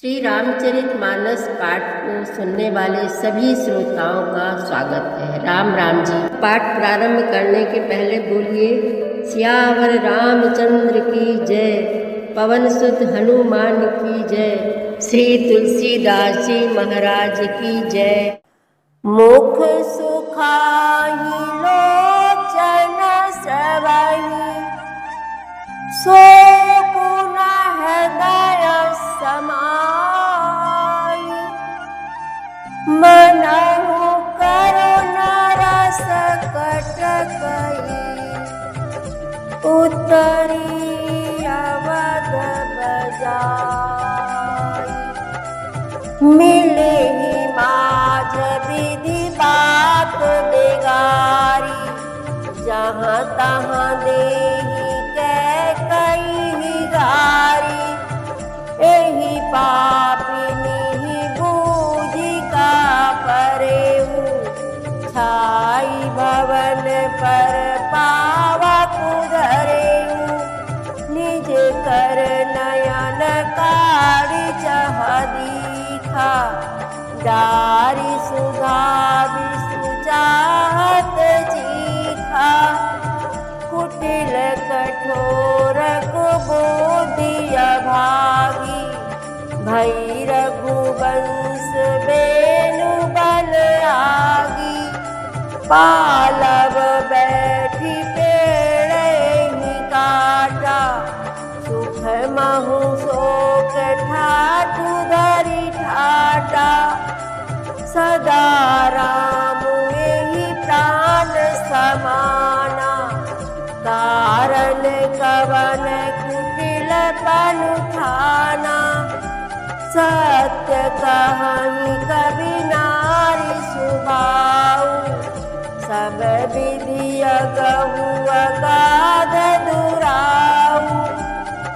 श्री रामचरितमानस पाठ को सुनने वाले सभी श्रोताओं का स्वागत है। राम राम जी। पाठ प्रारंभ करने के पहले बोलिए सियावर रामचंद्र की जय, पवन सुत हनुमान की जय, श्री तुलसीदास जी महाराज की जय। मुख सुखाही लोचन सवही, सो पुनः हृदय समाई, मनहु करुणा रस कटकई, उतरी अवध बजाई। मिले ही माझ विधि बात बेगारी, जहाँ तहाँ देही कई गारी। एही पापिनी बूझी का परेऊ, छाई भवन पर पावक धरेऊ। निज कर नयन काढ़ी चह दीखा, डारी सुधा विष्णु चाहत चीखा। कुटिल कठोर कुबुद्धि अभागी, भई रघुवंश बेनु बल आगी। पालव बैठी पेड़ ही काटा, सुख महु शोक ठाठु धरि ठाटा। सदा राम एहि प्राण समाना, कारण कवन कुटिल पनु ठाना। सत्य कहानी कवि नारी सुभाऊ, सब विधि अगहु अगाध दुराऊ।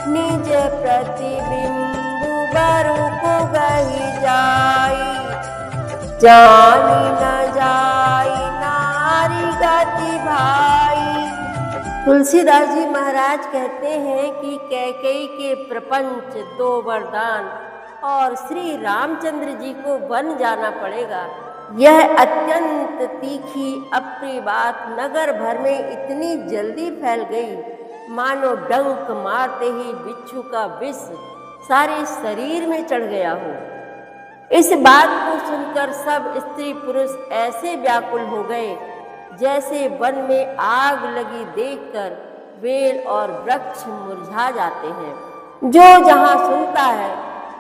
निज प्रतिबिंबु बरु गही जाई, जानी न जाई नारी गति भाई। तुलसीदास जी महाराज कहते हैं कि कैकेयी के प्रपंच, 2 वरदान और श्री रामचंद्र जी को वन जाना पड़ेगा। यह अत्यंत तीखी अप्रिय बात नगर भर में इतनी जल्दी फैल गई, मानो डंक मारते ही बिच्छू का विष सारे शरीर में चढ़ गया हो। इस बात को सुनकर सब स्त्री पुरुष ऐसे व्याकुल हो गए जैसे वन में आग लगी देखकर बेल और वृक्ष मुरझा जाते हैं। जो जहाँ सुनता है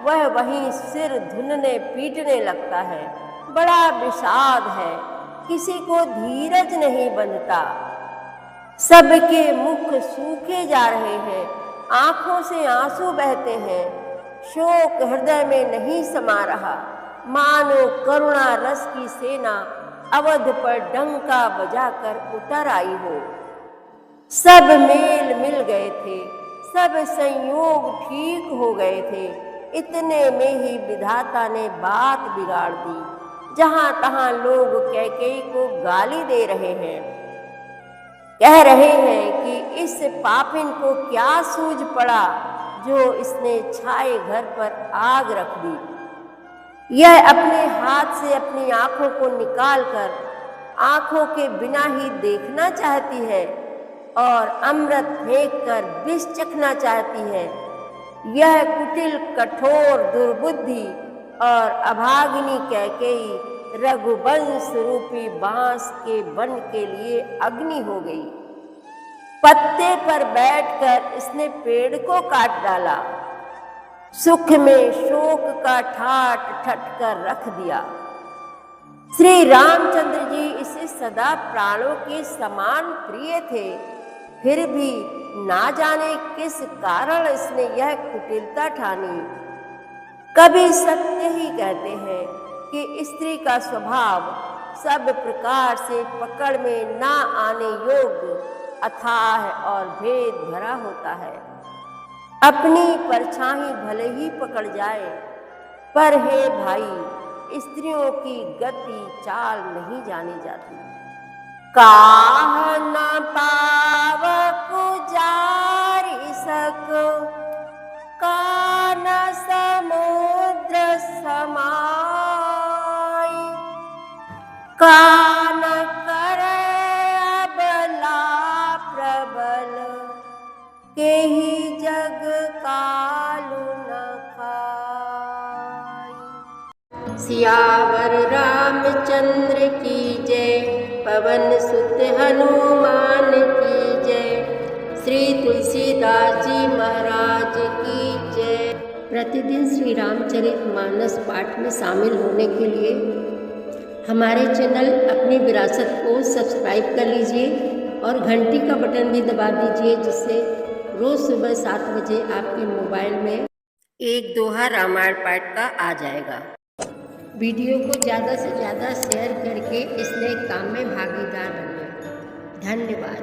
वह वहीं सिर धुनने पीटने लगता है। बड़ा विषाद है, किसी को धीरज नहीं बंधता। सबके मुख सूखे जा रहे हैं, आंखों से आंसू बहते हैं। शोक हृदय में नहीं समा रहा, मानो करुणा रस की सेना अवध पर डंका बजाकर उतर आई हो। सब मेल मिल गए थे, सब संयोग ठीक हो गए थे। इतने में ही विधाता ने बात बिगाड़ दी। जहाँ तहाँ लोग कैकेयी को गाली दे रहे हैं, कह रहे हैं कि इस पापिन को क्या सूझ पड़ा जो इसने छाए घर पर आग रख दी। यह अपने हाथ से अपनी आंखों को निकालकर आंखों के बिना ही देखना चाहती है और अमृत फेंक कर विष चखना चाहती है। यह कुटिल कठोर दुर्बुद्धि और अभागिनी कैकेयी रघुवंश रूपी बांस के वन के लिए अग्नि हो गई। पत्ते पर बैठकर इसने पेड़ को काट डाला, सुख में शोक का ठाट ठट कर रख दिया। श्री रामचंद्र जी इसे सदा प्राणों के समान प्रिय थे, फिर भी ना जाने किस कारण इसने यह कुटिलता ठानी। कभी सत्य ही कहते हैं कि स्त्री का स्वभाव सब प्रकार से पकड़ में ना आने योग्य अथाह और भेद भरा होता है। अपनी परछाई भले ही पकड़ जाए, पर हे भाई, स्त्रियों की गति चाल नहीं जानी जाती। काह न पावक जारी सको, कान समुद्र सियावर रामचंद्र की जय, पवन सुत हनुमान की जय, श्री तुलसीदास जी महाराज की जय। प्रतिदिन श्री रामचरितमानस पाठ में शामिल होने के लिए हमारे चैनल अपनी विरासत को सब्सक्राइब कर लीजिए और घंटी का बटन भी दबा दीजिए, जिससे रोज़ सुबह 7 बजे आपके मोबाइल में एक दोहा रामायण पाठ का आ जाएगा। वीडियो को ज़्यादा से ज़्यादा शेयर करके इस नए काम में भागीदार बनिए। धन्यवाद।